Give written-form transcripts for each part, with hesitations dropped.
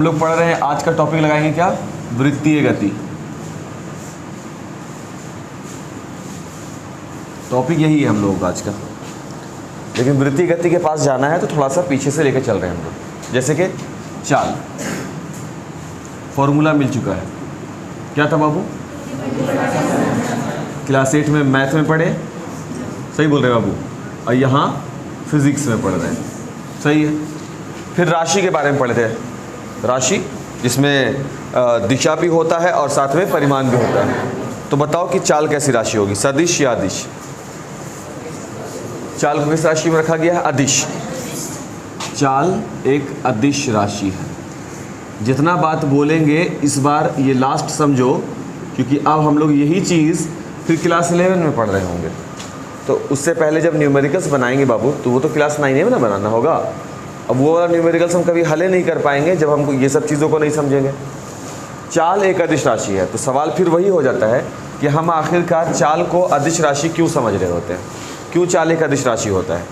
हम लोग पढ़ रहे हैं, आज का टॉपिक लगाएंगे क्या? वृत्तीय गति। टॉपिक यही है हम लोगों का आज का, लेकिन वृत्तीय गति के पास जाना है तो थोड़ा सा पीछे से लेकर चल रहे हैं हम लोग। जैसे कि चाल, फॉर्मूला मिल चुका है, क्या था बाबू? क्लास 8 में मैथ में पढ़े, सही बोल रहे हैं बाबू, और यहाँ फिजिक्स में पढ़ रहे हैं, सही है। फिर राशि के बारे में पढ़े थे, राशि जिसमें दिशा भी होता है और साथ में परिमाण भी होता है। तो बताओ कि चाल कैसी राशि होगी, सदिश या अदिश? चाल को किस राशि में रखा गया है? अदिश। चाल एक अदिश राशि है। जितना बात बोलेंगे इस बार ये लास्ट समझो, क्योंकि अब हम लोग यही चीज़ फिर क्लास 11 में पढ़ रहे होंगे। तो उससे पहले जब न्यूमेरिकल्स बनाएंगे बाबू, तो वो तो क्लास 9 में ना बनाना होगा। अब वो वाला न्यूमेरिकल्स हम कभी हल नहीं कर पाएंगे जब हम ये सब चीज़ों को नहीं समझेंगे। चाल एक अदिश राशि है, तो सवाल फिर वही हो जाता है कि हम आखिरकार चाल को अदिश राशि क्यों समझ रहे होते हैं, क्यों चाल एक अदिश राशि होता है?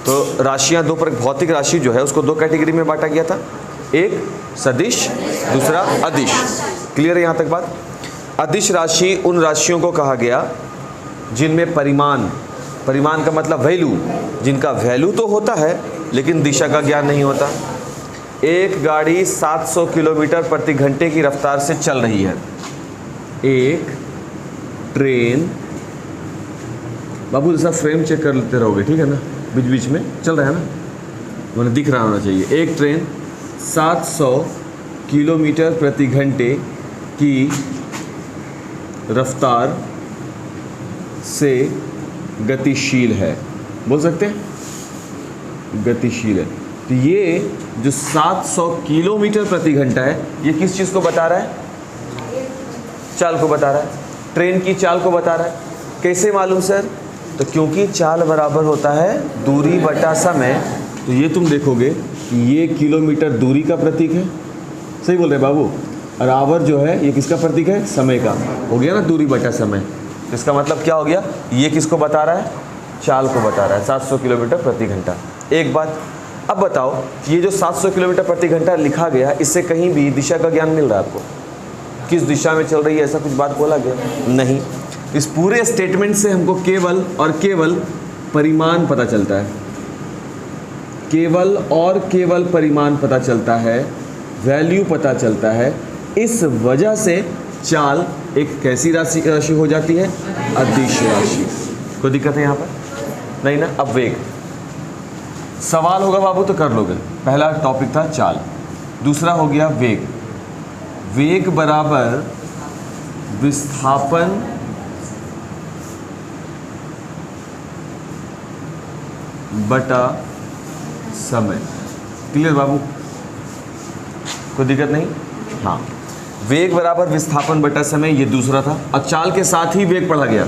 तो राशियाँ दो, पर भौतिक राशि जो है उसको दो कैटेगरी में बांटा गया था, एक सदिश, दूसरा अदिश। क्लियर है यहाँ तक बात? अदिश राशि उन राशियों को कहा गया जिनमें परिमाण का मतलब वैल्यू, जिनका वैल्यू तो होता है लेकिन दिशा का ज्ञान नहीं होता। एक गाड़ी 700 किलोमीटर प्रति घंटे की रफ्तार से चल रही है। एक ट्रेन, बाबू जैसा फ्रेम चेक कर लेते रहोगे, ठीक है ना? बीच बीच में चल रहा है ना, मैंने दिख रहा होना चाहिए। एक ट्रेन 700 किलोमीटर प्रति घंटे की रफ्तार से गतिशील है, बोल सकते हैं गतिशील है। तो ये जो 700 किलोमीटर प्रति घंटा है, ये किस चीज़ को बता रहा है? चाल को बता रहा है, ट्रेन की चाल को बता रहा है। कैसे मालूम सर? तो क्योंकि चाल बराबर होता है दूरी बटा समय। तो ये तुम देखोगे कि ये किलोमीटर दूरी का प्रतीक है, सही बोल रहे बाबू, और आवर जो है ये किसका प्रतीक है? समय का। हो गया ना, दूरी बटा समय। तो इसका मतलब क्या हो गया? ये किसको बता रहा है? चाल को बता रहा है, 700 किलोमीटर प्रति घंटा। एक बात, अब बताओ ये जो 700 किलोमीटर प्रति घंटा लिखा गया, इससे कहीं भी दिशा का ज्ञान मिल रहा है आपको? किस दिशा में चल रही है ऐसा कुछ बात बोला गया? नहीं। इस पूरे स्टेटमेंट से हमको केवल और केवल परिमाण पता चलता है, केवल और केवल परिमाण पता चलता है, वैल्यू पता चलता है। इस वजह से चाल एक कैसी राशि हो जाती है? अदिश राशि। कोई दिक्कत है यहाँ पर? नहीं ना? अब वेग, सवाल होगा बाबू तो कर लोगे। पहला टॉपिक था चाल, दूसरा हो गया वेग। वेग बराबर विस्थापन बटा समय। क्लियर बाबू? कोई दिक्कत नहीं? हाँ, वेग बराबर विस्थापन बटा समय, ये दूसरा था। और चाल के साथ ही वेग पढ़ा गया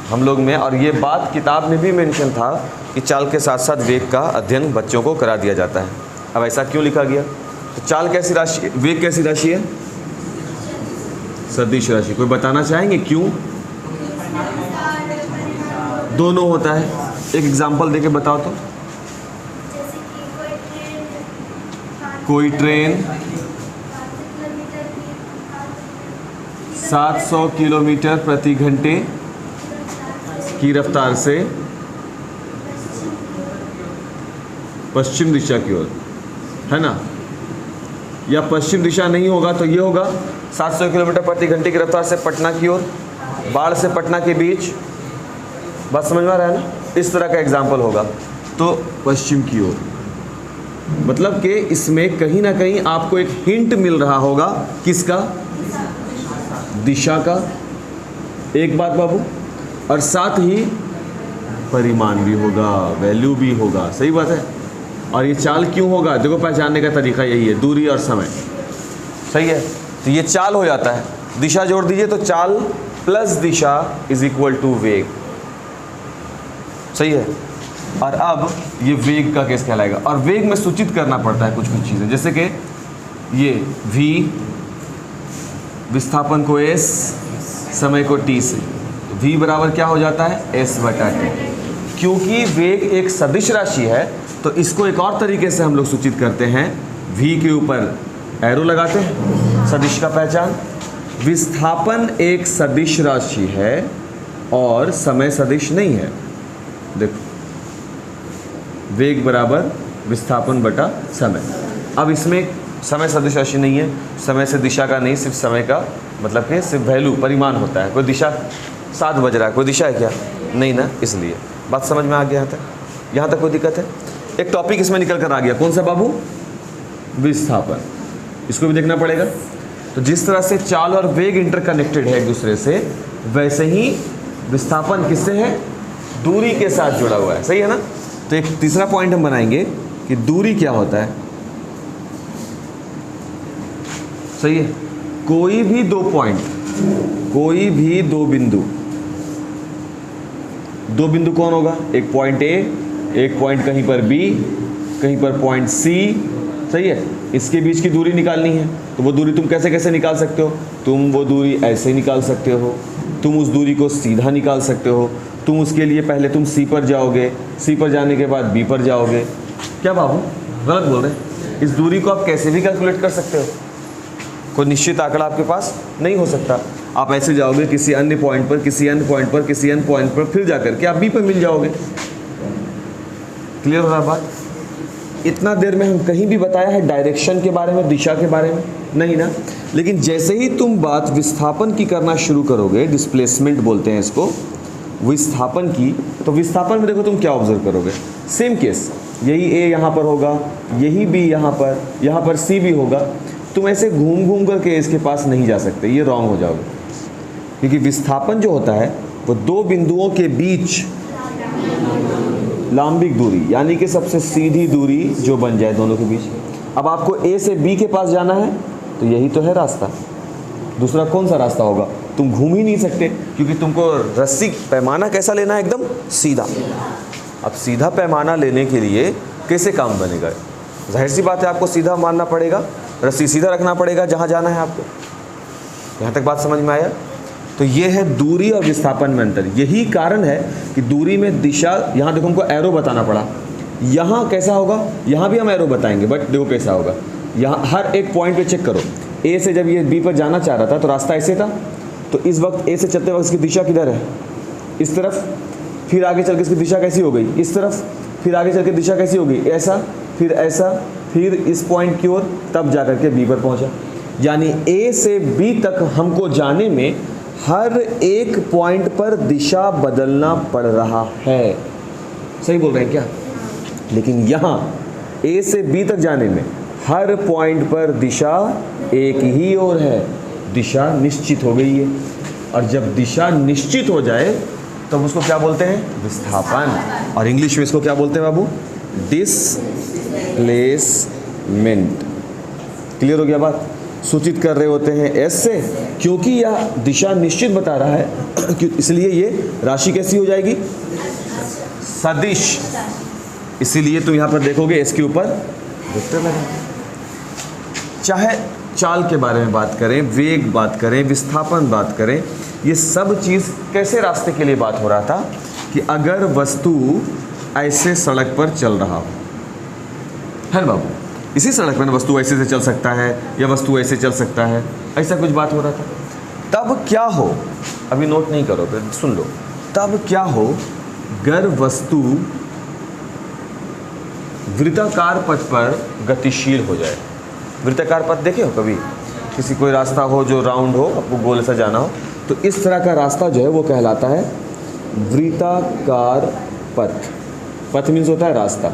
हम लोग में, और ये बात किताब में भी मेंशन था कि चाल के साथ साथ वेग का अध्ययन बच्चों को करा दिया जाता है। अब ऐसा क्यों लिखा गया? तो चाल कैसी राशि, वेग कैसी राशि है? सदिश राशि। कोई बताना चाहेंगे क्यों? दोनों होता है। एक एग्जांपल देके बताओ तो। कोई ट्रेन 700 किलोमीटर प्रति घंटे की रफ्तार से पश्चिम दिशा की ओर, है ना? या पश्चिम दिशा नहीं होगा तो ये होगा 700 किलोमीटर प्रति घंटे की रफ्तार से पटना की ओर, बाढ़ से पटना के बीच। बात समझ में आ रहा है ना? इस तरह का एग्जाम्पल होगा तो पश्चिम की ओर, मतलब कि इसमें कहीं ना कहीं आपको एक हिंट मिल रहा होगा, किसका? दिशा का। एक बात बाबू, और साथ ही परिमाण भी होगा, वैल्यू भी होगा, सही बात है। और ये चाल क्यों होगा? देखो, पहचानने का तरीका यही है, दूरी और समय, सही है। तो ये चाल हो जाता है, दिशा जोड़ दीजिए तो चाल प्लस दिशा इज इक्वल टू वेग, सही है। और अब ये वेग का केस कहलाएगा, और वेग में सूचित करना पड़ता है कुछ चीज़ें, जैसे कि ये v, विस्थापन को s, समय को t से। v बराबर क्या हो जाता है? s बटा t। क्योंकि वेग एक सदिश राशि है तो इसको एक और तरीके से हम लोग सूचित करते हैं v के ऊपर एरो लगाते हैं, सदिश का पहचान। विस्थापन एक सदिश राशि है और समय सदिश नहीं है। देखो, वेग बराबर विस्थापन बटा समय। अब इसमें समय सदिश राशि नहीं है, समय से दिशा का नहीं, सिर्फ समय का मतलब कि सिर्फ वैल्यू परिमाण होता है। कोई दिशा 7 बज रहा है, कोई दिशा है क्या? नहीं ना, इसलिए बात समझ में आ गया। यहाँ तक कोई दिक्कत है? एक टॉपिक इसमें निकल कर आ गया, कौन सा बाबू? विस्थापन। इसको भी देखना पड़ेगा। तो जिस तरह से चाल और वेग इंटरकनेक्टेड है एक दूसरे से, वैसे ही विस्थापन किससे है? दूरी के साथ जुड़ा हुआ है। सही है ना? तो एक तीसरा पॉइंट हम बनाएंगे कि दूरी क्या होता है। सही है? कोई भी दो पॉइंट, कोई भी दो बिंदु, दो बिंदु कौन होगा? एक पॉइंट ए, एक पॉइंट कहीं पर बी, कहीं पर पॉइंट सी। सही है? इसके बीच की दूरी निकालनी है। तो वो दूरी तुम कैसे कैसे निकाल सकते हो? तुम वो दूरी ऐसे निकाल सकते हो, तुम उस दूरी को सीधा निकाल सकते हो, तुम उसके लिए पहले तुम सी पर जाओगे, सी पर जाने के बाद बी पर जाओगे। क्या बाबू गलत बोल रहे हैं? इस दूरी को आप कैसे भी कैलकुलेट कर सकते हो, कोई निश्चित आंकड़ा आपके पास नहीं हो सकता। आप ऐसे जाओगे किसी अन्य पॉइंट पर, किसी अन्य पॉइंट पर, किसी अन्य पॉइंट पर, फिर जाकर के आप बी पर मिल जाओगे। क्लियर हो रहा बात? इतना देर में हम कहीं भी बताया है डायरेक्शन के बारे में, दिशा के बारे में? नहीं ना। लेकिन जैसे ही तुम बात विस्थापन की करना शुरू करोगे, डिस्प्लेसमेंट बोलते हैं इसको, विस्थापन की, तो विस्थापन में देखो तुम क्या ऑब्जर्व करोगे। सेम केस, यही ए यहाँ पर होगा, यही बी यहाँ पर सी भी होगा। तुम ऐसे घूम घूम करके इसके पास नहीं जा सकते, ये रॉन्ग हो जाओगे। क्योंकि विस्थापन जो होता है वो दो बिंदुओं के बीच लांबिक दूरी, यानी कि सबसे सीधी दूरी जो बन जाए दोनों के बीच। अब आपको ए से बी के पास जाना है, तो यही तो है रास्ता। दूसरा कौन सा रास्ता होगा? तुम घूम ही नहीं सकते, क्योंकि तुमको रस्सी पैमाना कैसा लेना है? एकदम सीधा। अब सीधा पैमाना लेने के लिए कैसे काम बनेगा? जाहिर सी बात है, आपको सीधा मानना पड़ेगा, रस्सी सीधा रखना पड़ेगा जहाँ जाना है आपको। यहाँ तक बात समझ में आया? तो ये है दूरी और विस्थापन में अंतर। यही कारण है कि दूरी में दिशा, यहाँ देखो हमको एरो बताना पड़ा। यहाँ कैसा होगा? यहाँ भी हम एरो बताएंगे, बट देखो कैसा होगा। यहाँ हर एक पॉइंट पे चेक करो। ए से जब ये बी पर जाना चाह रहा था तो रास्ता ऐसे था, तो इस वक्त ए से चलते वक्त इसकी दिशा किधर है? इस तरफ। फिर आगे चल के इसकी दिशा कैसी हो गई? इस तरफ। फिर आगे चल के दिशा कैसी हो गई? ऐसा, फिर ऐसा, फिर इस पॉइंट की ओर, तब जा करके बी पर पहुँचा। यानी ए से बी तक हमको जाने में हर एक पॉइंट पर दिशा बदलना पड़ रहा है। सही बोल रहे हैं क्या? लेकिन यहाँ ए से बी तक जाने में हर पॉइंट पर दिशा एक ही ओर है, दिशा निश्चित हो गई है। और जब दिशा निश्चित हो जाए तब उसको क्या बोलते हैं? विस्थापन। और इंग्लिश में इसको क्या बोलते हैं बाबू? डिस्प्लेसमेंट। क्लियर हो गया बात? सूचित कर रहे होते हैं एस से, क्योंकि यह दिशा निश्चित बता रहा है, इसलिए ये राशि कैसी हो जाएगी? सदिश। इसीलिए तुम यहाँ पर देखोगे एस के ऊपर वेक्टर लगा। चाहे चाल के बारे में बात करें, वेग बात करें, विस्थापन बात करें, ये सब चीज़ कैसे रास्ते के लिए बात हो रहा था कि अगर वस्तु ऐसे सड़क पर चल रहा हो, है ना बाबू? इसी सड़क पर वस्तु ऐसे से चल सकता है या वस्तु ऐसे चल सकता है, ऐसा कुछ बात हो रहा था। तब क्या हो, अभी नोट नहीं करो, फिर सुन लो। तब क्या हो अगर वस्तु वृत्ताकार पथ पर गतिशील हो जाए। वृत्ताकार पथ देखे हो कभी? किसी कोई रास्ता हो जो राउंड हो, आपको गोल से जाना हो, तो इस तरह का रास्ता जो है वो कहलाता है वृत्ताकार पथ। पथ मीन्स होता है रास्ता।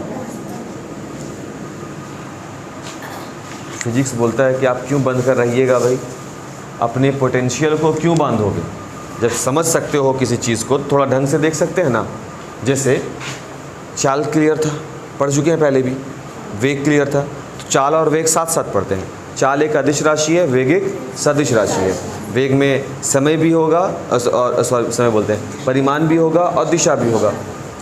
फिजिक्स बोलता है कि आप क्यों बंद कर रहिएगा भाई, अपने पोटेंशियल को क्यों बांधोगे? जब समझ सकते हो किसी चीज़ को, थोड़ा ढंग से देख सकते हैं ना। जैसे चाल क्लियर था, पढ़ चुके हैं पहले भी। वेग क्लियर था, तो चाल और वेग साथ साथ पढ़ते हैं। चाल एक अदिश राशि है, वेग एक सदिश राशि है। वेग में समय भी होगा और समय बोलते हैं परिमाण भी होगा और दिशा भी होगा।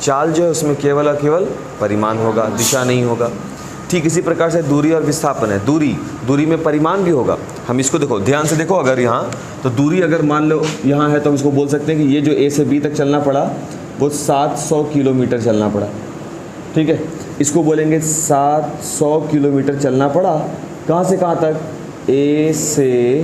चाल जो है उसमें केवल और केवल परिमाण होगा, दिशा नहीं होगा। ठीक इसी प्रकार से दूरी और विस्थापन है। दूरी में परिमाण भी होगा। हम इसको देखो, ध्यान से देखो, अगर यहाँ तो दूरी अगर मान लो यहाँ है तो हम इसको बोल सकते हैं कि ये जो ए से बी तक चलना पड़ा वो 700 किलोमीटर चलना पड़ा। ठीक है, इसको बोलेंगे 700 किलोमीटर चलना पड़ा, कहाँ से कहाँ तक, ए से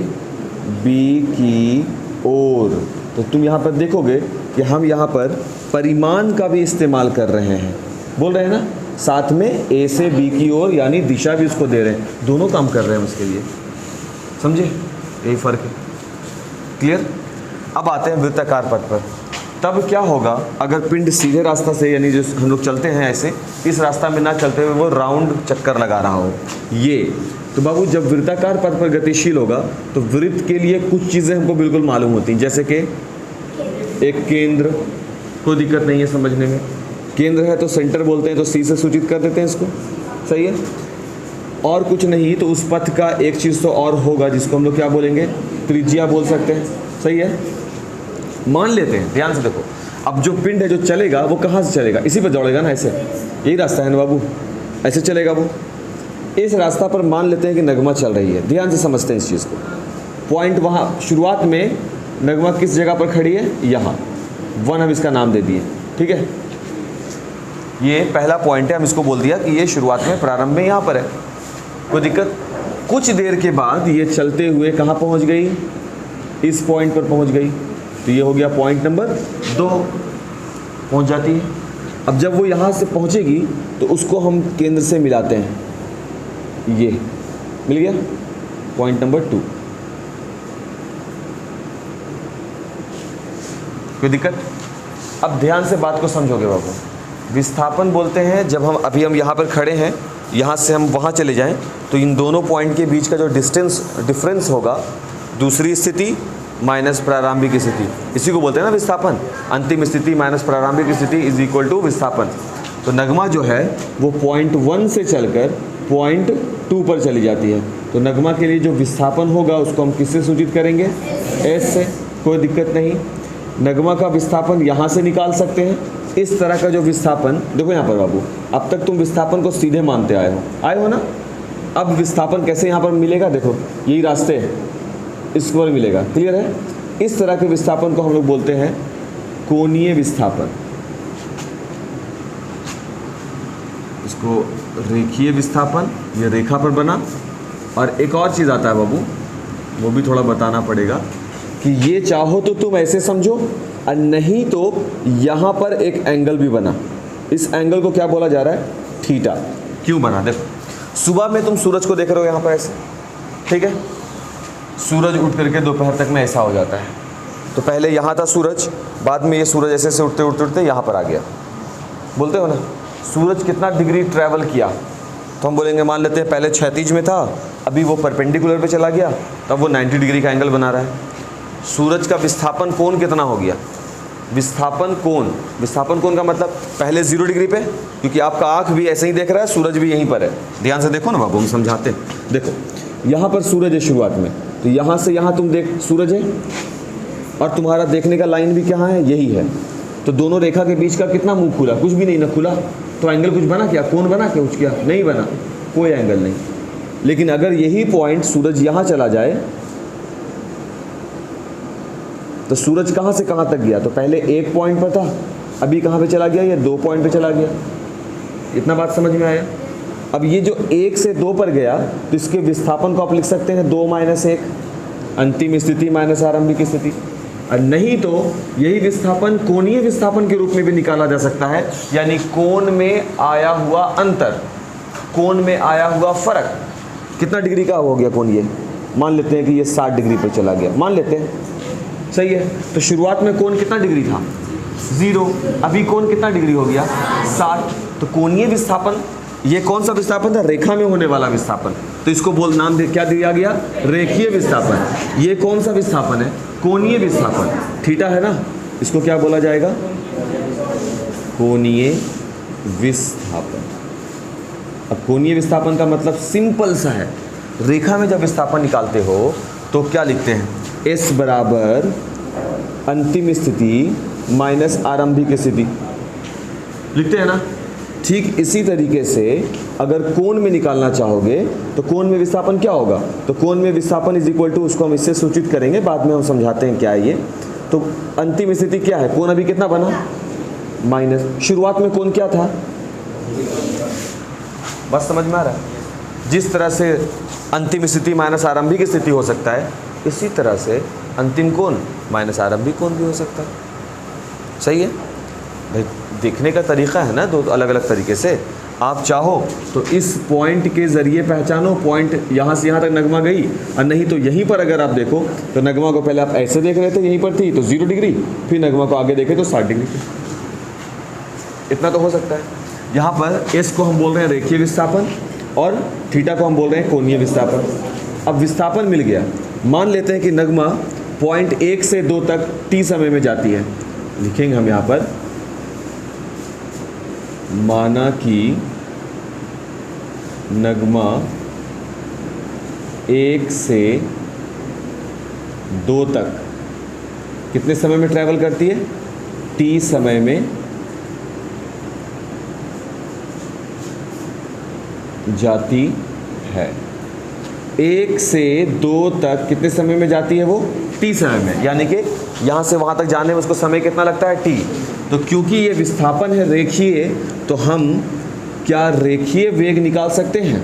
बी की ओर। तो तुम यहाँ पर देखोगे कि हम यहाँ पर परिमाण का भी इस्तेमाल कर रहे हैं, बोल रहे हैं ना, साथ में ए से बी की ओर, यानी दिशा भी उसको दे रहे हैं, दोनों काम कर रहे हैं उसके लिए, समझे, यही फ़र्क है। क्लियर। अब आते हैं वृत्ताकार पथ पर। तब क्या होगा अगर पिंड सीधे रास्ता से, यानी जो हम लोग चलते हैं ऐसे, इस रास्ता में ना चलते हुए वो राउंड चक्कर लगा रहा हो, ये तो बाबू जब वृत्ताकार पथ पर गतिशील होगा तो वृत्त के लिए कुछ चीज़ें हमको बिल्कुल मालूम होती हैं, जैसे कि एक केंद्र, कोई दिक्कत नहीं है समझने में, केंद्र है तो सेंटर बोलते हैं, तो सी से सूचित कर देते हैं इसको, सही है। और कुछ नहीं तो उस पथ का एक चीज़ तो और होगा जिसको हम लोग क्या बोलेंगे, त्रिज्या बोल सकते हैं, सही है। मान लेते हैं, ध्यान से देखो, अब जो पिंड है जो चलेगा वो कहाँ से चलेगा, इसी पर दौड़ेगा ना, ऐसे, यही रास्ता है ना बाबू, ऐसे चलेगा वो। इस रास्ता पर मान लेते हैं कि नगमा चल रही है, ध्यान से समझते हैं इस चीज़ को। पॉइंट वहाँ शुरुआत में नगमा किस जगह पर खड़ी है, यहाँ 1 हम इसका नाम दे दिए, ठीक है। ये पहला पॉइंट है, हम इसको बोल दिया कि ये शुरुआत में, प्रारंभ में यहाँ पर है, कोई दिक्कत। कुछ देर के बाद ये चलते हुए कहाँ पहुँच गई, इस पॉइंट पर पहुँच गई, तो ये हो गया पॉइंट नंबर 2 पहुँच जाती है। अब जब वो यहाँ से पहुँचेगी तो उसको हम केंद्र से मिलाते हैं, ये मिल गया पॉइंट नंबर 2, कोई दिक्कत। अब ध्यान से बात को समझोगे बाबू, विस्थापन बोलते हैं जब हम हम यहाँ पर खड़े हैं, यहाँ से हम वहाँ चले जाएं तो इन दोनों पॉइंट के बीच का जो डिफरेंस होगा, दूसरी स्थिति माइनस प्रारंभिक स्थिति, इसी को बोलते हैं ना विस्थापन। अंतिम स्थिति माइनस प्रारंभिक स्थिति इज इक्वल टू विस्थापन। तो नगमा जो है वो पॉइंट 1 से चलकर पॉइंट 2 पर चली जाती है, तो नगमा के लिए जो विस्थापन होगा उसको हम किससे सूचित करेंगे, एस से, कोई दिक्कत नहीं। नगमा का विस्थापन यहाँ से निकाल सकते हैं, इस तरह का जो विस्थापन, देखो यहाँ पर बाबू, अब तक तुम विस्थापन को सीधे मानते आए हो ना, अब विस्थापन कैसे यहाँ पर मिलेगा, देखो यही रास्ते हैं, इस पर मिलेगा, क्लियर है। इस तरह के विस्थापन को हम लोग बोलते हैं कोणीय विस्थापन, इसको रेखीय विस्थापन, ये रेखा पर बना। और एक और चीज़ आता है बाबू, वो भी थोड़ा बताना पड़ेगा कि ये चाहो तो तुम ऐसे समझो, और नहीं तो यहाँ पर एक एंगल भी बना, इस एंगल को क्या बोला जा रहा है, थीटा। क्यों बना, देखो सुबह में तुम सूरज को देख रहे हो यहाँ पर ऐसे, ठीक है, सूरज उठ करके दोपहर तक में ऐसा हो जाता है, तो पहले यहाँ था सूरज, बाद में ये सूरज ऐसे से उठते उठते उठते यहाँ पर आ गया, बोलते हो ना। सूरज कितना डिग्री ट्रैवल किया, तो हम बोलेंगे, मान लेते हैं पहले क्षैतिज में था, अभी वो परपेंडिकुलर पे चला गया, तब वो 90 डिग्री का एंगल बना रहा है। सूरज का विस्थापन कोण कितना हो गया, विस्थापन कोण का मतलब पहले 0 डिग्री पे, क्योंकि आपका आँख भी ऐसे ही देख रहा है, सूरज भी यहीं पर है, ध्यान से देखो ना बाबू, हम समझाते हैं। देखो यहाँ पर सूरज है शुरुआत में, तो यहाँ से यहाँ तुम देख सूरज है, और तुम्हारा देखने का लाइन भी कहाँ है, यही है, तो दोनों रेखा के बीच का कितना मुंह खुला, कुछ भी नहीं ना खुला, तो एंगल कुछ बना क्या, कोण बना क्या, कुछ क्या नहीं बना, कोई एंगल नहीं। लेकिन अगर यही पॉइंट सूरज यहाँ चला जाए तो सूरज कहाँ से कहाँ तक गया, तो पहले 1 पॉइंट पर था, अभी कहाँ पे चला गया, ये 2 पॉइंट पे चला गया। इतना बात समझ में आया। अब ये जो 1 से 2 पर गया, तो इसके विस्थापन को आप लिख सकते हैं 2 - 1, अंतिम स्थिति माइनस आरंभिक स्थिति। और नहीं तो यही विस्थापन कोणीय विस्थापन के रूप में भी निकाला जा सकता है, यानी कोण में आया हुआ अंतर, कोण में आया हुआ फर्क। कितना डिग्री का हो गया कोण, ये मान लेते हैं कि ये 60 डिग्री पर चला गया, मान लेते हैं, सही है। तो शुरुआत में कोण कितना डिग्री था, 0, अभी कोण कितना डिग्री हो गया, 60। तो कोणीय विस्थापन, ये कौन सा विस्थापन था, रेखा में होने वाला विस्थापन, तो इसको नाम क्या दिया गया, रेखीय विस्थापन। ये कौन सा विस्थापन है, कोणीय विस्थापन, थीटा है ना, इसको क्या बोला जाएगा, कोणीय विस्थापन। अब कोणीय विस्थापन का मतलब सिंपल सा है, रेखा में जब विस्थापन निकालते हो तो क्या लिखते हैं, S बराबर अंतिम स्थिति माइनस आरंभिक स्थिति, लिखते हैं ना। ठीक इसी तरीके से अगर कोण में निकालना चाहोगे तो कोण में विस्थापन क्या होगा, तो कोण में विस्थापन इज इक्वल टू, उसको हम इससे सूचित करेंगे, बाद में हम समझाते हैं क्या है ये। तो अंतिम स्थिति क्या है, कोण अभी कितना बना, माइनस, शुरुआत में कोण क्या था, बस समझ में आ रहा है? जिस तरह से अंतिम स्थिति माइनस आरंभिक स्थिति हो सकता है, इसी तरह से अंतिम कोण माइनस आरंभिक कोण भी हो सकता है। सही है भाई, देखने का तरीका है ना दो अलग अलग तरीके से। आप चाहो तो इस पॉइंट के ज़रिए पहचानो, पॉइंट यहाँ से यहाँ तक नगमा गई, और नहीं तो यहीं पर अगर आप देखो तो नगमा को पहले आप ऐसे देख रहे थे, यहीं पर थी तो 0 डिग्री, फिर नगमा को आगे देखे तो 60 डिग्री थी। इतना तो हो सकता है। यहाँ पर एस को हम बोल रहे हैं रेखीय विस्थापन और थीटा को हम बोल रहे हैं कोणीय विस्थापन। अब विस्थापन मिल गया, मान लेते हैं कि नगमा पॉइंट 1 से 2 तक t समय में जाती है। लिखेंगे हम यहाँ पर, माना कि नगमा 1 से 2 तक कितने समय में ट्रैवल करती है? t समय में जाती है। 1 से 2 तक कितने समय में जाती है वो? t समय में, यानी कि यहाँ से वहाँ तक जाने में उसको समय कितना लगता है? t। तो क्योंकि ये विस्थापन है रेखीय, तो हम क्या रेखीय वेग निकाल सकते हैं?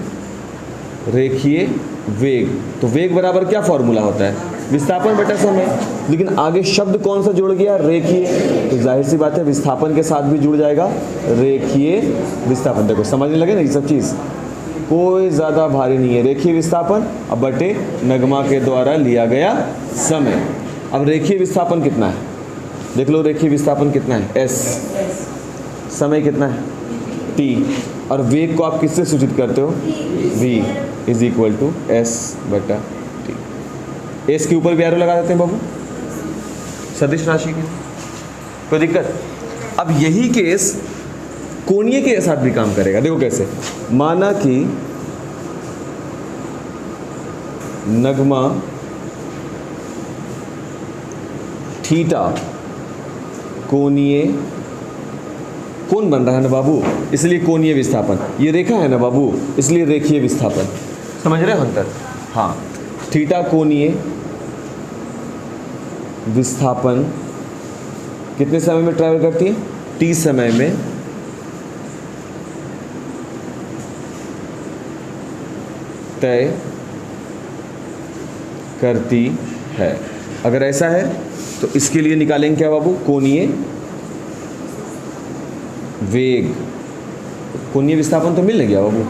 रेखीय वेग, तो वेग बराबर क्या फॉर्मूला होता है? विस्थापन बटा समय। लेकिन आगे शब्द कौन सा जुड़ गया? रेखीय। तो जाहिर सी बात है विस्थापन के साथ भी जुड़ जाएगा रेखीय विस्थापन। देखो समझने लगे ना ये सब चीज़, कोई ज़्यादा भारी नहीं है। रेखीय विस्थापन अब बटे नगमा के द्वारा लिया गया समय। अब रेखीय विस्थापन कितना है देख लो, रेखीय विस्थापन कितना है? s। समय कितना है? t। और वेग को आप किससे सूचित करते हो? v is equal to s बटा t। s के ऊपर भी एरो लगा देते हैं बाबू, सदिश राशि की, कोई दिक्कत? अब यही केस कोणीय के साथ भी काम करेगा। देखो कैसे, माना कि नगमा थीटा कोणीय कोण बन रहा है ना बाबू, इसलिए कोणीय विस्थापन। ये रेखा है ना बाबू, इसलिए रेखीय विस्थापन। समझ रहे हो अंतर? हाँ, थीटा कोणीय विस्थापन कितने समय में ट्रैवल करती है? t समय में तय करती है। अगर ऐसा है तो इसके लिए निकालेंगे क्या बाबू? कोणीय वेग। कोणीय विस्थापन तो मिल नहीं गया बाबू,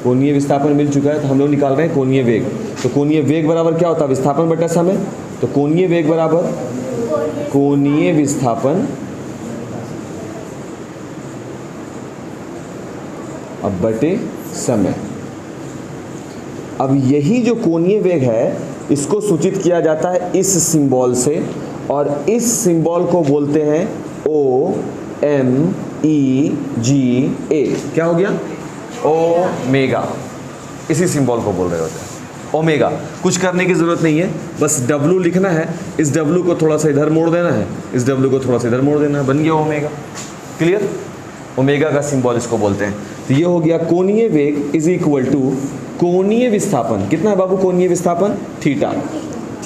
कोणीय विस्थापन मिल चुका है, तो हम लोग निकाल रहे हैं कोणीय वेग। तो कोणीय वेग बराबर क्या होता है? विस्थापन बटा समय। तो कोणीय वेग बराबर कोणीय विस्थापन अब बटे समय। अब यही जो कोणीय वेग है इसको सूचित किया जाता है इस सिंबल से, और इस सिंबल को बोलते हैं OMEGA। क्या हो गया? ओमेगा। इसी सिंबल को बोल रहे होते हैं ओमेगा। कुछ करने की ज़रूरत नहीं है, बस W लिखना है, इस W को थोड़ा सा इधर मोड़ देना है, इस W को थोड़ा सा इधर मोड़ देना है, बन गया ओमेगा। क्लियर? ओमेगा का सिंबल इसको बोलते हैं। तो ये हो गया कोणीय वेग इज इक्वल टू कोणीय विस्थापन। कितना है बाबू कोणीय विस्थापन? थीटा।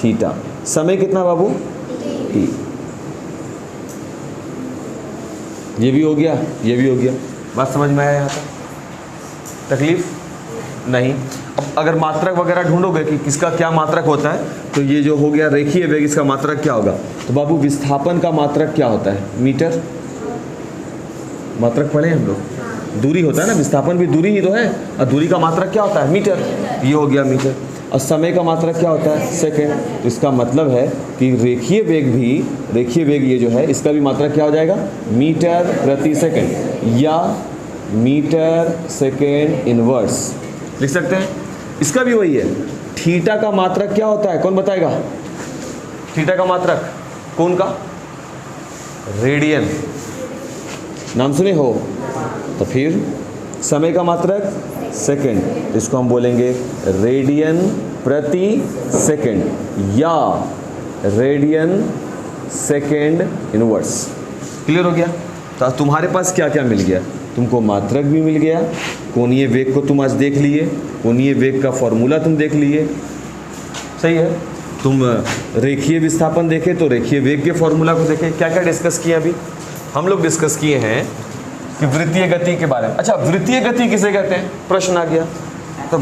थीटा। समय कितना है बाबू? t। ये भी हो गया, ये भी हो गया। बात समझ में आया यहाँ तक? तकलीफ नहीं। अब अगर मात्रक वगैरह ढूंढोगे कि किसका क्या मात्रक होता है, तो ये जो हो गया रेखीय वेग, इसका मात्रक क्या होगा? तो बाबू विस्थापन का मात्रक क्या होता है? मीटर। मात्रक पढ़े हम लोग, दूरी होता है ना, विस्थापन भी दूरी ही तो है, और दूरी का मात्रक क्या होता है? मीटर। ये हो गया मीटर। और समय का मात्रक क्या होता है? सेकंड। तो इसका मतलब है कि रेखीय वेग भी, रेखीय वेग ये जो है इसका भी मात्रक क्या हो जाएगा? मीटर प्रति सेकंड या मीटर सेकंड इनवर्स लिख सकते हैं। इसका भी वही है। थीटा का मात्रक क्या होता है? कौन बताएगा? थीटा का मात्रक कौन का? रेडियन। नाम सुने हो? तो फिर समय का मात्रक सेकंड, इसको हम बोलेंगे रेडियन प्रति सेकंड या रेडियन सेकंड इनवर्स। क्लियर हो गया? तो तुम्हारे पास क्या क्या मिल गया? तुमको मात्रक भी मिल गया, कोणीय वेग को तुम आज देख लिए, कोणीय वेग का फॉर्मूला तुम देख लिए, सही है। तुम रेखीय विस्थापन देखे तो रेखीय वेग के फॉर्मूला को देखे। क्या क्या डिस्कस किए? अभी हम लोग डिस्कस किए हैं कि वृत्तीय गति के बारे में। अच्छा, वृत्तीय गति किसे कहते हैं, प्रश्न आ गया। तो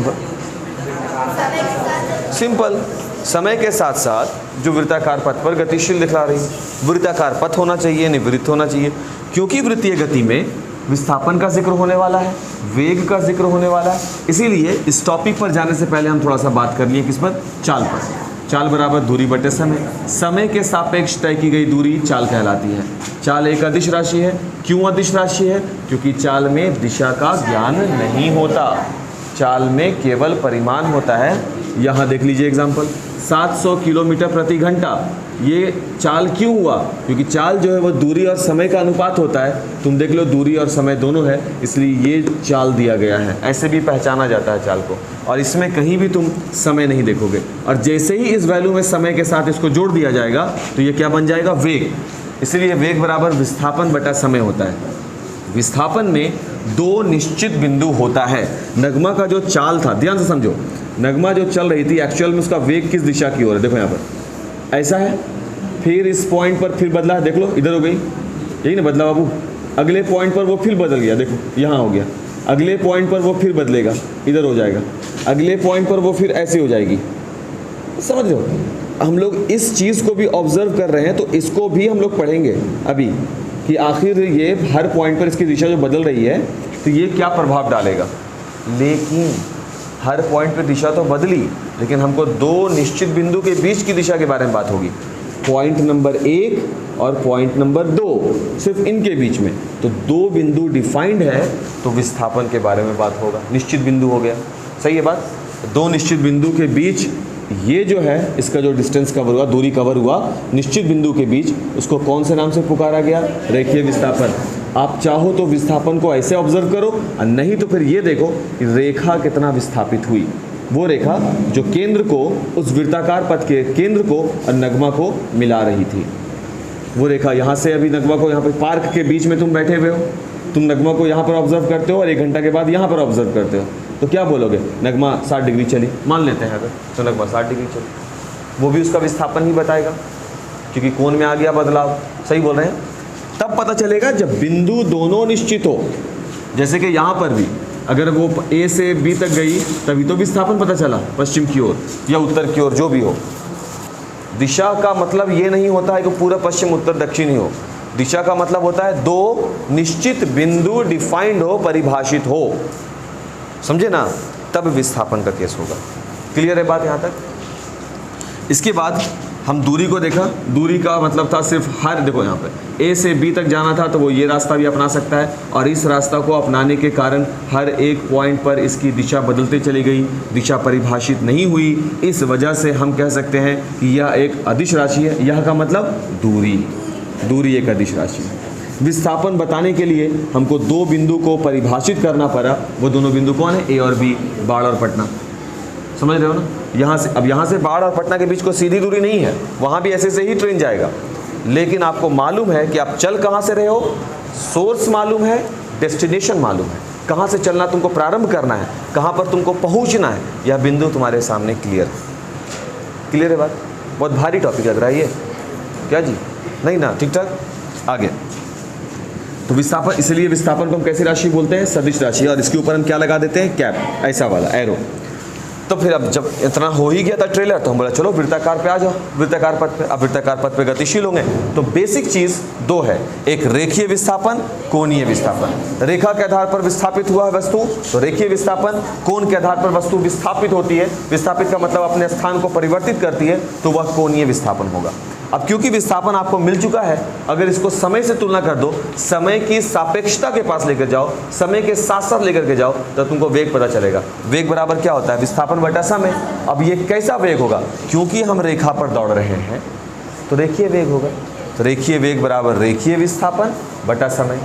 सिंपल, समय के साथ साथ जो वृत्ताकार पथ पर गतिशील दिखला रही, वृत्ताकार पथ होना चाहिए, निवृत्त होना चाहिए, क्योंकि वृत्तीय गति में विस्थापन का जिक्र होने वाला है, वेग का जिक्र होने वाला है। इसीलिए इस टॉपिक पर जाने से पहले हम थोड़ा सा बात कर लिए किस पर, चाल पर। चाल बराबर दूरी बटे समय, समय के सापेक्ष तय की गई दूरी चाल कहलाती है। चाल एक अदिश राशि है। क्यों अदिश राशि है? क्योंकि चाल में दिशा का ज्ञान नहीं होता, चाल में केवल परिमाण होता है। यहाँ देख लीजिए एग्जाम्पल, 700 किलोमीटर प्रति घंटा, ये चाल क्यों हुआ? क्योंकि चाल जो है वो दूरी और समय का अनुपात होता है। तुम देख लो दूरी और समय दोनों है, इसलिए ये चाल दिया गया है। ऐसे भी पहचाना जाता है चाल को, और इसमें कहीं भी तुम समय नहीं देखोगे। और जैसे ही इस वैल्यू में समय के साथ इसको जोड़ दिया जाएगा तो ये क्या बन जाएगा, वेग। इसलिए वेग बराबर विस्थापन बटा समय होता है। विस्थापन में दो निश्चित बिंदु होता है। नगमा का जो चाल था, ध्यान से समझो, नगमा जो चल रही थी एक्चुअल में उसका वेग किस दिशा की ओर है, देखो यहाँ पर ऐसा है, फिर इस पॉइंट पर फिर बदला, देख लो इधर हो गई, यही ना बदला बाबू। अगले पॉइंट पर वो फिर बदल गया, देखो यहाँ हो गया। अगले पॉइंट पर वो फिर बदलेगा, इधर हो जाएगा। अगले पॉइंट पर वो फिर ऐसे हो जाएगी। समझ लो, हम लोग इस चीज़ को भी ऑब्जर्व कर रहे हैं, तो इसको भी हम लोग पढ़ेंगे अभी कि आखिर ये हर पॉइंट पर इसकी दिशा जो बदल रही है तो ये क्या प्रभाव डालेगा। लेकिन हर पॉइंट पर दिशा तो बदली, लेकिन हमको दो निश्चित बिंदु के बीच की दिशा के बारे में बात होगी। पॉइंट नंबर 1 और पॉइंट नंबर 2, सिर्फ इनके बीच में तो दो बिंदु डिफाइंड है, तो विस्थापन के बारे में बात होगा। निश्चित बिंदु हो गया, सही है बात। दो निश्चित बिंदु के बीच ये जो है इसका जो डिस्टेंस कवर हुआ, दूरी कवर हुआ निश्चित बिंदु के बीच, उसको कौन से नाम से पुकारा गया, रेखीय विस्थापन। आप चाहो तो विस्थापन को ऐसे ऑब्जर्व करो, और नहीं तो फिर ये देखो कि रेखा कितना विस्थापित हुई। वो रेखा जो केंद्र को, उस वृत्ताकार पथ के केंद्र को और नगमा को मिला रही थी, वो रेखा यहाँ से, अभी नगमा को यहाँ पे पार्क के बीच में तुम बैठे हुए हो, तुम नगमा को यहाँ पर ऑब्जर्व करते हो और 1 घंटा के बाद यहाँ पर ऑब्जर्व करते हो, तो क्या बोलोगे, नगमा 60 डिग्री चली, मान लेते हैं अगर, तो नगमा 60 डिग्री चली, वो भी उसका विस्थापन ही बताएगा, क्योंकि कोण में आ गया बदलाव। सही बोल रहे हैं। तब पता चलेगा जब बिंदु दोनों निश्चित हो। जैसे कि यहाँ पर भी अगर वो A से B तक गई, तभी तो विस्थापन पता चला, पश्चिम की ओर या उत्तर की ओर, जो भी हो। दिशा का मतलब ये नहीं होता है कि पूरा पश्चिम उत्तर दक्षिण ही हो। दिशा का मतलब होता है दो निश्चित बिंदु डिफाइंड हो, परिभाषित हो, समझे ना, तब विस्थापन का केस होगा। क्लियर है बात यहाँ तक। इसके बाद हम दूरी को देखा। दूरी का मतलब था सिर्फ हर, देखो यहाँ पे A से B तक जाना था तो वो ये रास्ता भी अपना सकता है, और इस रास्ता को अपनाने के कारण हर एक पॉइंट पर इसकी दिशा बदलते चली गई, दिशा परिभाषित नहीं हुई। इस वजह से हम कह सकते हैं कि यह एक अदिश राशि है। यह का मतलब दूरी, दूरी एक अदिश राशि है। विस्थापन बताने के लिए हमको दो बिंदु को परिभाषित करना पड़ा। वो दोनों बिंदु कौन है, A और B, बाढ़ और पटना। समझ रहे हो ना। यहाँ से, अब यहाँ से बाढ़ और पटना के बीच कोई सीधी दूरी नहीं है, वहाँ भी ऐसे से ही ट्रेन जाएगा। लेकिन आपको मालूम है कि आप चल कहाँ से रहे हो, सोर्स मालूम है, डेस्टिनेशन मालूम है, कहाँ से चलना तुमको प्रारंभ करना है, कहाँ पर तुमको पहुँचना है, यह बिंदु तुम्हारे सामने क्लियर है। क्लियर है बात। बहुत भारी टॉपिक लग रहा है ये, क्या जी, नहीं ना, ठीक ठाक। आगे तो विस्थापन, इसलिए विस्थापन को हम कैसी राशि बोलते हैं, सदिश राशि, और इसके ऊपर हम क्या लगा देते हैं, कैप, ऐसा वाला एरो। तो फिर अब जब इतना हो ही गया था ट्रेलर, तो हम बोला चलो वृत्ताकार पे आ जाओ, वृत्ताकार पथ पे। अब वृत्ताकार पथ पे गतिशील होंगे तो बेसिक चीज दो है, एक रेखीय विस्थापन, कोणीय विस्थापन। रेखा के आधार पर विस्थापित हुआ है वस्तु तो रेखीय विस्थापन, कोण के आधार पर वस्तु विस्थापित होती है, विस्थापित का मतलब अपने स्थान को परिवर्तित करती है, तो वह कोणीय विस्थापन होगा। अब क्योंकि विस्थापन आपको मिल चुका है, अगर इसको समय से तुलना कर दो, समय की सापेक्षता के पास लेकर जाओ, समय के साथ साथ लेकर के जाओ, तो तुमको वेग पता चलेगा। वेग बराबर क्या होता है, विस्थापन बटा समय। अब ये कैसा वेग होगा, क्योंकि हम रेखा पर दौड़ रहे हैं तो रेखीय वेग होगा। तो रेखीय वेग बराबर रेखीय विस्थापन बटा समय।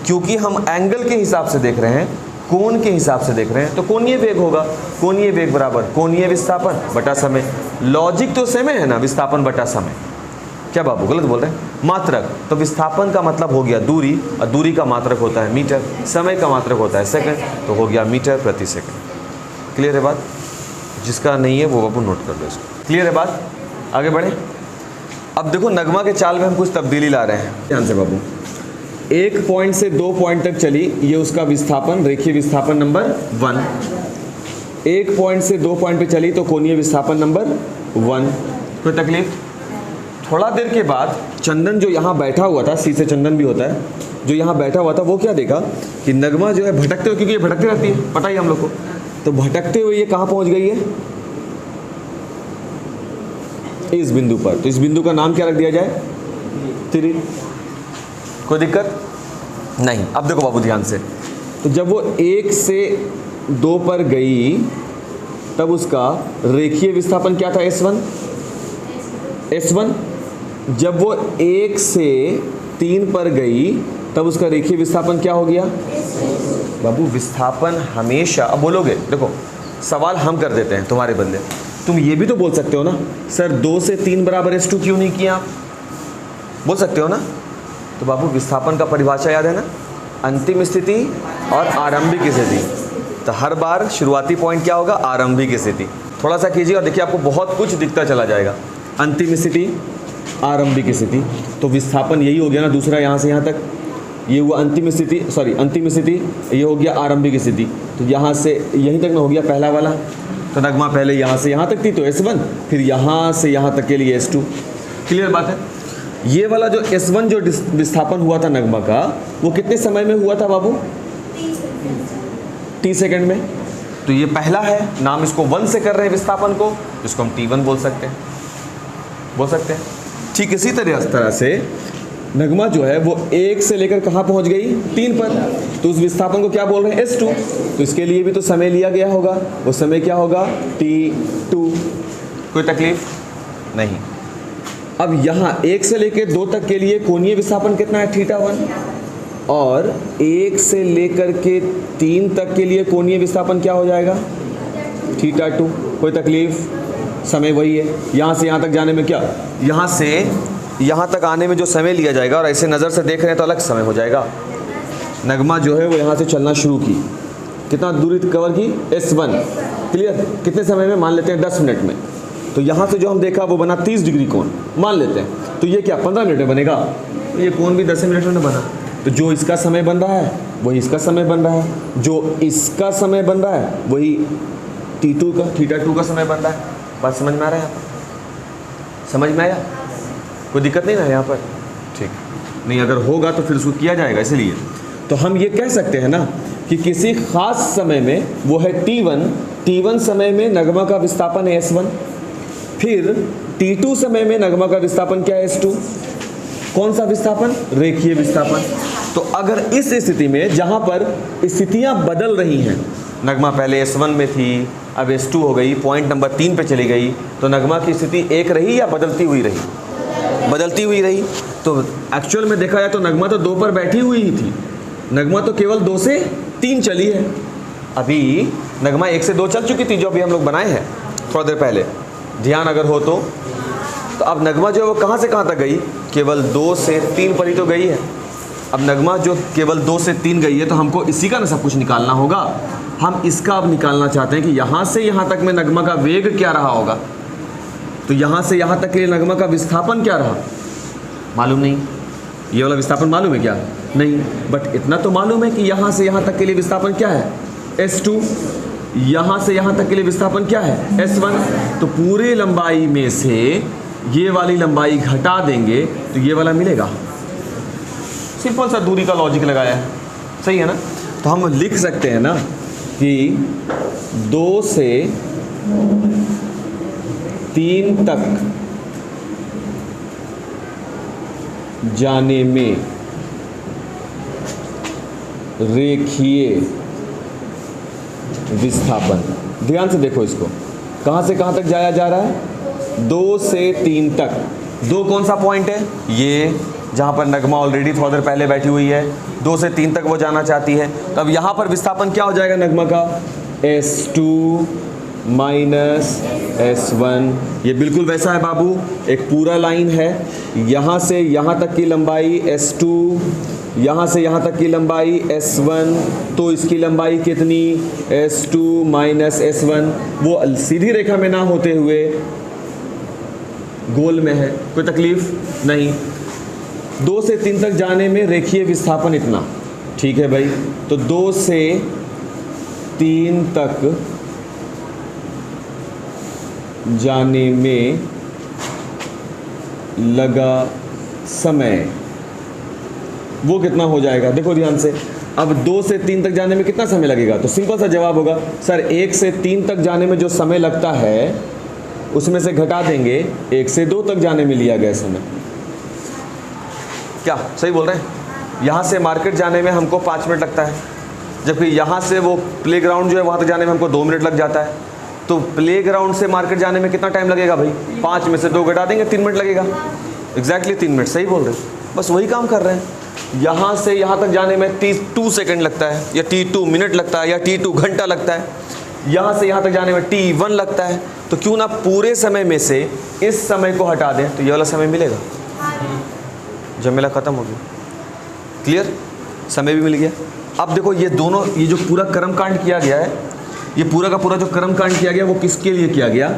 क्योंकि हम एंगल के हिसाब से देख रहे हैं, कोण के हिसाब से देख रहे हैं, तो कोणीय वेग होगा। कोणीय वेग बराबर कोणीय विस्थापन बटा समय। लॉजिक तो सेम है ना, विस्थापन बटा समय। क्या बाबू गलत बोल रहे हैं, मात्रक। तो विस्थापन का मतलब हो गया दूरी, और दूरी का मात्रक होता है मीटर, समय का मात्रक होता है सेकंड, तो हो गया मीटर प्रति सेकंड। क्लियर है बात। जिसका नहीं है वो बाबू नोट कर लो इसको। क्लियर है बात। आगे बढ़े। अब देखो नगमा के चाल में हम कुछ तब्दीली ला रहे हैं, ध्यान से बाबू। एक पॉइंट से 2 पॉइंट तक चली, ये उसका विस्थापन, रेखीय विस्थापन नंबर 1। एक पॉइंट से 2 पॉइंट पे चली तो कोणीय विस्थापन नंबर 1। कोई तकलीफ? थोड़ा देर के बाद चंदन जो यहाँ बैठा हुआ था, सी से चंदन भी होता है, जो यहाँ बैठा हुआ था वो क्या देखा कि नगमा जो है भटकते हुए, क्योंकि ये भटकती रहती है, पता ही हम लोग को, तो भटकते हुए ये कहाँ पहुँच गई है? इस बिंदु पर। तो इस बिंदु का नाम क्या रख दिया जाए? 3। कोई दिक्कत नहीं। अब देखो बाबू ध्यान से, तो जब वो 1 से 2 पर गई तब उसका रेखीय विस्थापन क्या था? S1। जब वो 1 से 3 पर गई तब उसका रेखीय विस्थापन क्या हो गया? बाबू विस्थापन हमेशा, अब बोलोगे, देखो सवाल हम कर देते हैं तुम्हारे बदले, तुम ये भी तो बोल सकते हो ना सर 2 से 3 बराबर S2 क्यों नहीं किया? बोल सकते हो ना। तो बाबू विस्थापन का परिभाषा याद है ना? अंतिम स्थिति और आरंभिक स्थिति। तो हर बार शुरुआती पॉइंट क्या होगा? आरंभिक स्थिति। थोड़ा सा कीजिए और देखिए आपको बहुत कुछ दिखता चला जाएगा। अंतिम स्थिति, आरंभिक स्थिति, तो विस्थापन यही हो गया ना दूसरा, यहाँ से यहाँ तक ये हुआ अंतिम स्थिति, सॉरी अंतिम स्थिति, ये हो गया आरंभिक स्थिति। तो यहाँ से यहीं तक ना हो गया पहला वाला। तो नगमा पहले यहाँ से यहाँ तक थी तो S1, फिर यहाँ से यहाँ तक के लिए S2। क्लियर बात है? ये वाला जो S1 जो विस्थापन हुआ था नगमा का, वो कितने समय में हुआ था बाबू? T सेकंड में। तो ये पहला है, नाम इसको 1 से कर रहे हैं विस्थापन को, इसको हम T1 बोल सकते हैं। ठीक इसी तरह से नगमा जो है वो 1 से लेकर कहाँ पहुँच गई? 3 पर। तो उस विस्थापन को क्या बोल रहे हैं? S2। तो इसके लिए भी तो समय लिया गया होगा, वो समय क्या होगा? T2। कोई तकलीफ नहीं। अब यहाँ 1 से लेकर 2 तक के लिए कोणीय विस्थापन कितना है? θ1। और 1 से लेकर के 3 तक के लिए कोणीय विस्थापन क्या हो जाएगा? θ2। कोई तकलीफ? समय वही है। यहाँ से यहाँ तक जाने में क्या, यहाँ से यहाँ तक आने में जो समय लिया जाएगा, और ऐसे नज़र से देख रहे हैं तो अलग समय हो जाएगा। नगमा जो है वो यहाँ से चलना शुरू की, कितना दूरी कवर की? S1। क्लियर? कितने समय में? मान लेते हैं 10 मिनट में। तो यहाँ से जो हम देखा वो बना 30 डिग्री कोण, मान लेते हैं। तो ये क्या 15 मिनट में बनेगा? तो ये कोण भी 10 मिनट में बना। तो जो इसका समय बन रहा है वही इसका समय बन रहा है, जो इसका समय बन रहा है वही T2 का, θ2 का समय बन रहा है। बात समझ में आ रहा है? यहाँ पर समझ में आया? कोई दिक्कत नहीं ना यहाँ पर? ठीक नहीं, अगर होगा तो फिर उसको किया जाएगा। इसलिए तो हम ये कह सकते हैं ना कि किसी खास समय में वो है T1 समय में नगमा का विस्थापन है S1, फिर T2 समय में नगमा का विस्थापन क्या है? S2। कौन सा विस्थापन? रेखीय विस्थापन। तो अगर इस स्थिति में जहाँ पर स्थितियाँ बदल रही हैं, नगमा पहले S1 में थी, अब S2 हो गई, पॉइंट नंबर 3 पे चली गई, तो नगमा की स्थिति एक रही या बदलती हुई रही? बदलती हुई रही। तो एक्चुअल में देखा जाए तो नगमा तो 2 पर बैठी हुई ही थी, नगमा तो केवल 2 से 3 चली है। अभी नगमा 1 से 2 चल चुकी थी, जो अभी हम लोग बनाए हैं थोड़ा देर पहले, ध्यान अगर हो तो अब नगमा जो है वो कहाँ से कहाँ तक गई? केवल 2 से 3 पर ही तो गई है। अब नगमा जो केवल 2 से 3 गई है तो हमको इसी का ना सब कुछ निकालना होगा। हम इसका अब निकालना चाहते हैं कि यहाँ से यहाँ तक में नगमा का वेग क्या रहा होगा। तो यहाँ से यहाँ तक के लिए नगमा का विस्थापन क्या रहा? मालूम नहीं। ये वाला विस्थापन मालूम है क्या? नहीं। बट इतना तो मालूम है कि यहाँ से यहाँ तक के लिए विस्थापन क्या है? S2। यहाँ से यहाँ तक के लिए विस्थापन क्या है? S1। तो पूरे लंबाई में से ये वाली लंबाई घटा देंगे तो ये वाला मिलेगा। सिंपल सा दूरी का लॉजिक लगाया है, सही है ना? तो हम लिख सकते हैं ना कि 2 से 3 तक जाने में रेखीय विस्थापन, ध्यान से देखो इसको, कहाँ से कहाँ तक जाया जा रहा है? 2 से 3 तक। 2 कौन सा पॉइंट है? ये जहाँ पर नगमा ऑलरेडी थोड़ा देर पहले बैठी हुई है, 2 से 3 तक वो जाना चाहती है। तो अब यहाँ पर विस्थापन क्या हो जाएगा नगमा का? S2 minus S1। ये बिल्कुल वैसा है बाबू, एक पूरा लाइन है, यहाँ से यहाँ तक की लंबाई S2, यहाँ से यहाँ तक की लंबाई S1, तो इसकी लंबाई कितनी? S2 minus S1। वो सीधी रेखा में ना होते हुए गोल में है, कोई तकलीफ नहीं। 2 से 3 तक जाने में रेखीय विस्थापन इतना, ठीक है भाई। तो 2 से 3 तक जाने में लगा समय वो कितना हो जाएगा, देखो ध्यान से। अब 2 से 3 तक जाने में कितना समय लगेगा, तो सिंपल सा जवाब होगा सर 1 से 3 तक जाने में जो समय लगता है उसमें से घटा देंगे 1 से 2 तक जाने में लिया गया समय। क्या सही बोल रहे हैं? यहाँ से मार्केट जाने में हमको 5 मिनट लगता है, जबकि यहाँ से वो प्लेग्राउंड जो है वहाँ तक जाने में हमको 2 मिनट लग जाता है। तो प्लेग्राउंड से मार्केट जाने में कितना टाइम लगेगा भाई? 5 में से 2 घटा देंगे, 3 मिनट लगेगा। एग्जैक्टली 3 मिनट, सही बोल रहे हैं। बस वही काम कर रहे हैं। यहाँ से यहाँ तक जाने में T2 सेकंड लगता है, या T2 मिनट लगता है, या T2 घंटा लगता है। यहाँ से यहाँ तक जाने में T1 लगता है। तो क्यों ना पूरे समय में से इस समय को हटा दें, तो ये वाला समय मिलेगा। झमेला खत्म हो गया। क्लियर? समय भी मिल गया। अब देखो ये दोनों, ये जो पूरा कर्मकांड किया गया है, ये पूरा का पूरा जो कर्मकांड किया गया वो किसके लिए किया गया?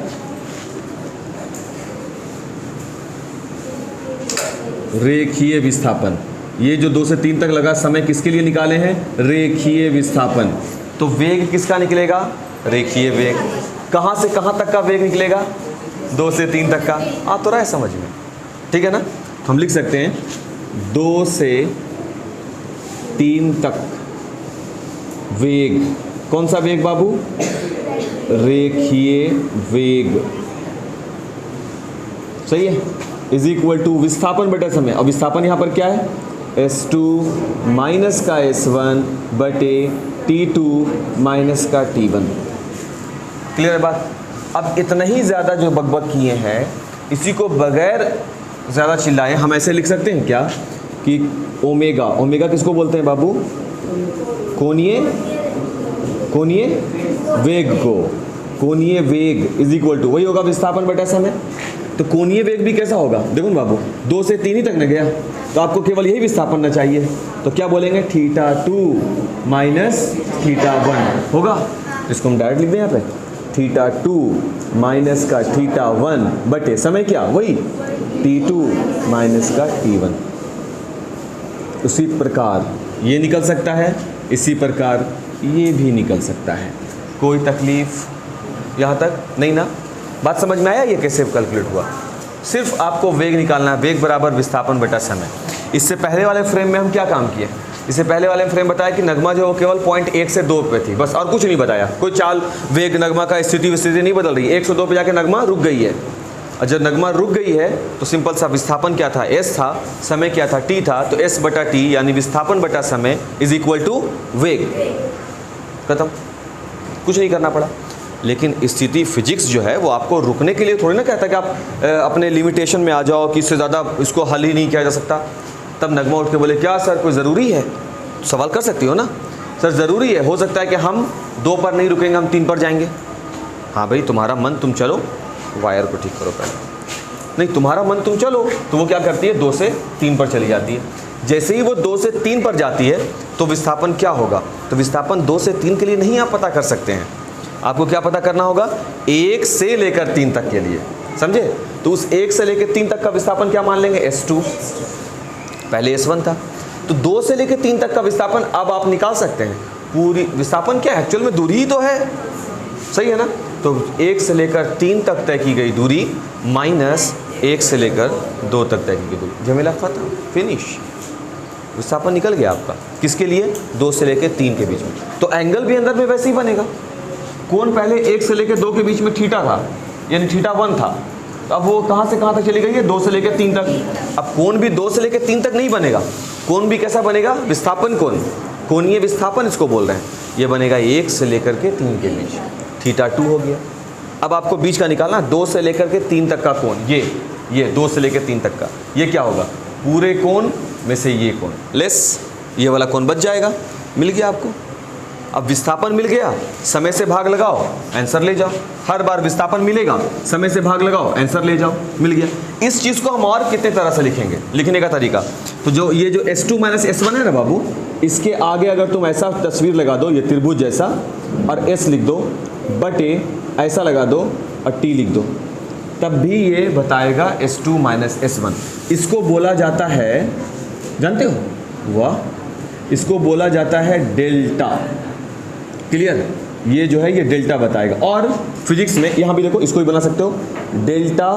रेखीय विस्थापन। ये जो 2 से 3 तक लगा समय किसके लिए निकाले हैं? रेखीय विस्थापन। तो वेग किसका निकलेगा? रेखीय वेग। कहाँ से कहाँ तक का वेग निकलेगा? 2 से 3 तक का। आ तो रहा है समझ में? ठीक है ना? तो हम लिख सकते हैं 2 से 3 तक वेग। कौन सा वेग बाबू? रेखीय वेग। सही है। इज इक्वल टू विस्थापन बटे समय। अब विस्थापन यहाँ पर क्या है? S2 माइनस का S1 बटे T2 माइनस का T1। क्लियर है बात? अब इतना ही ज़्यादा जो बकबक किए हैं, इसी को बगैर ज़्यादा चिल्लाए हम ऐसे लिख सकते हैं क्या कि ओमेगा। ओमेगा किसको बोलते हैं बाबू? कोणीय वेग को। कोणीय वेग इज इक्वल टू वही होगा विस्थापन बटा समय। तो कोणीय वेग भी कैसा होगा? देखो ना बाबू, 2 से 3 ही तक न गया, तो आपको केवल यही विस्थापन न चाहिए। तो क्या बोलेंगे? θ2 माइनस θ1 होगा। इसको हम डायरेक्ट लिख दें यहाँ पे, θ2 माइनस का θ1 बटे समय क्या? वही T2 माइनस का T1। उसी प्रकार ये निकल सकता है, इसी प्रकार ये भी निकल सकता है। कोई तकलीफ यहाँ तक नहीं ना? बात समझ में आया ये कैसे कैलकुलेट हुआ? सिर्फ आपको वेग निकालना है, वेग बराबर विस्थापन बटा समय। इससे पहले वाले फ्रेम में हम क्या काम किए? इससे पहले वाले फ्रेम बताया कि नगमा जो है वो केवल पॉइंट 1 से 2 पे थी, बस, और कुछ नहीं बताया। कोई चाल वेग नगमा का स्थिति नहीं बदल रही है। 1 से 2 पे जाके नगमा रुक गई है, और जब नगमा रुक गई है तो सिंपल सा विस्थापन क्या था? S था, समय क्या था? T था। तो S बटा T यानी विस्थापन बटा समय इज इक्वल टू वेग। खत्म, कुछ नहीं करना पड़ा। लेकिन स्थिति फिजिक्स जो है वो आपको रुकने के लिए थोड़ी ना कहता कि आप अपने लिमिटेशन में आ जाओ कि इससे ज़्यादा इसको हल ही नहीं किया जा सकता। तब नगमा उठ के बोले क्या सर कोई ज़रूरी है? सवाल कर सकती हो ना, सर ज़रूरी है, हो सकता है कि हम 2 पर नहीं रुकेंगे, हम 3 पर जाएंगे। हाँ भाई, तुम्हारा मन, तुम चलो, वायर को ठीक करो पहले। नहीं, तुम्हारा मन, तुम चलो, तो वो क्या करती है? 2 से 3 पर चली जाती है। जैसे ही वो 2 से 3 पर जाती है तो विस्थापन क्या होगा? तो विस्थापन 2 से 3 के लिए नहीं आप पता कर सकते हैं। आपको क्या पता करना होगा? 1 से लेकर 3 तक के लिए, समझे? तो उस 1 से लेकर 3 तक का विस्थापन क्या मान लेंगे? S2। पहले S1 था। तो 2 से लेकर 3 तक का विस्थापन अब आप निकाल सकते हैं। पूरी विस्थापन क्या है? एक्चुअल में दूरी ही तो है, सही है ना? तो 1 से लेकर 3 तक तय की गई दूरी माइनस 1 से लेकर 2 तक तय की गई दूरी। झमेला खत्म, फिनिश। विस्थापन निकल गया आपका। किसके लिए? 2 से लेकर 3 के बीच में। तो एंगल भी अंदर में वैसे ही बनेगा। कोण पहले 1 से लेकर 2 के बीच में थीटा था, यानी θ1 था। तो अब वो कहाँ से कहाँ तक चली गई है? 2 से लेकर 3 तक। अब कोण भी 2 से लेकर 3 तक नहीं बनेगा। कोण भी कैसा बनेगा? विस्थापन कोण, कोणीय विस्थापन इसको बोल रहे हैं। ये बनेगा 1 से लेकर के 3 के बीच, θ2 हो गया। अब आपको बीच का निकालना, 2 से लेकर के 3 तक का कोण, ये 2 से लेकर 3 तक का, ये क्या होगा? पूरे कोण में से ये कोण लेस ये वाला कोण बच जाएगा। मिल गया आपको। अब विस्थापन मिल गया, समय से भाग लगाओ, आंसर ले जाओ। हर बार विस्थापन मिलेगा, समय से भाग लगाओ, आंसर ले जाओ, मिल गया। इस चीज़ को हम और कितने तरह से लिखेंगे? लिखने का तरीका, तो जो ये जो S2 माइनस S1 है ना बाबू, इसके आगे अगर तुम ऐसा तस्वीर लगा दो, ये त्रिभुज जैसा, और S लिख दो, बटे ऐसा लगा दो और T लिख दो। तब भी ये बताएगा S2 माइनस S1। इसको बोला जाता है, जानते हो, वाह, इसको बोला जाता है डेल्टा। क्लियर, ये जो है ये डेल्टा बताएगा। और फिजिक्स में यहाँ भी देखो, इसको भी बना सकते हो, डेल्टा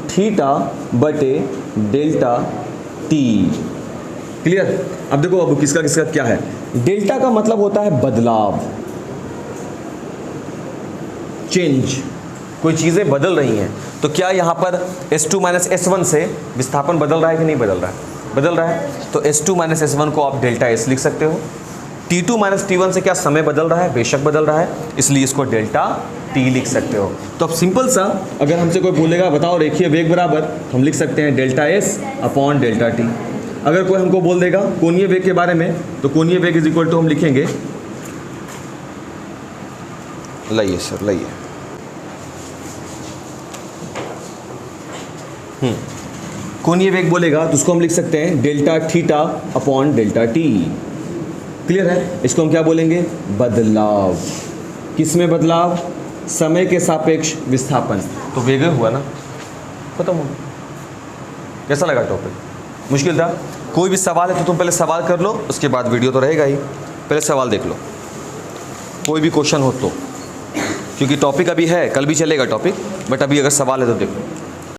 थीटा बटे डेल्टा टी। क्लियर। अब देखो अब किसका किसका क्या है। डेल्टा का मतलब होता है बदलाव, चेंज, कोई चीज़ें बदल रही हैं। तो क्या यहाँ पर S2 माइनस S1 से विस्थापन बदल रहा है कि नहीं बदल रहा है? बदल रहा है। तो S2 माइनस S1 को आप डेल्टा S लिख सकते हो। T2 माइनस T1 से क्या समय बदल रहा है? बेशक बदल रहा है, इसलिए इसको डेल्टा T लिख सकते हो। तो अब सिंपल सा, अगर हमसे कोई बोलेगा बताओ रेखीय वेग बराबर, हम लिख सकते हैं delta S upon delta T। अगर कोई हमको बोल देगा कोणीय वेग के बारे में, तो कोणीय वेग इज इक्वल टू हम लिखेंगे, लाइए सर लाइए, कोणीय वेग बोलेगा तो उसको हम लिख सकते हैं delta theta upon delta T. Clear है। इसको हम क्या बोलेंगे? बदलाव। किस में बदलाव? समय के सापेक्ष विस्थापन। तो वेग हुआ ना, खत्म हो गया। कैसा लगा टॉपिक? मुश्किल था? कोई भी सवाल है तो तुम पहले सवाल कर लो, उसके बाद वीडियो तो रहेगा ही, पहले सवाल देख लो, कोई भी क्वेश्चन हो तो, क्योंकि टॉपिक अभी है, कल भी चलेगा टॉपिक, बट अभी अगर सवाल है तो देखो।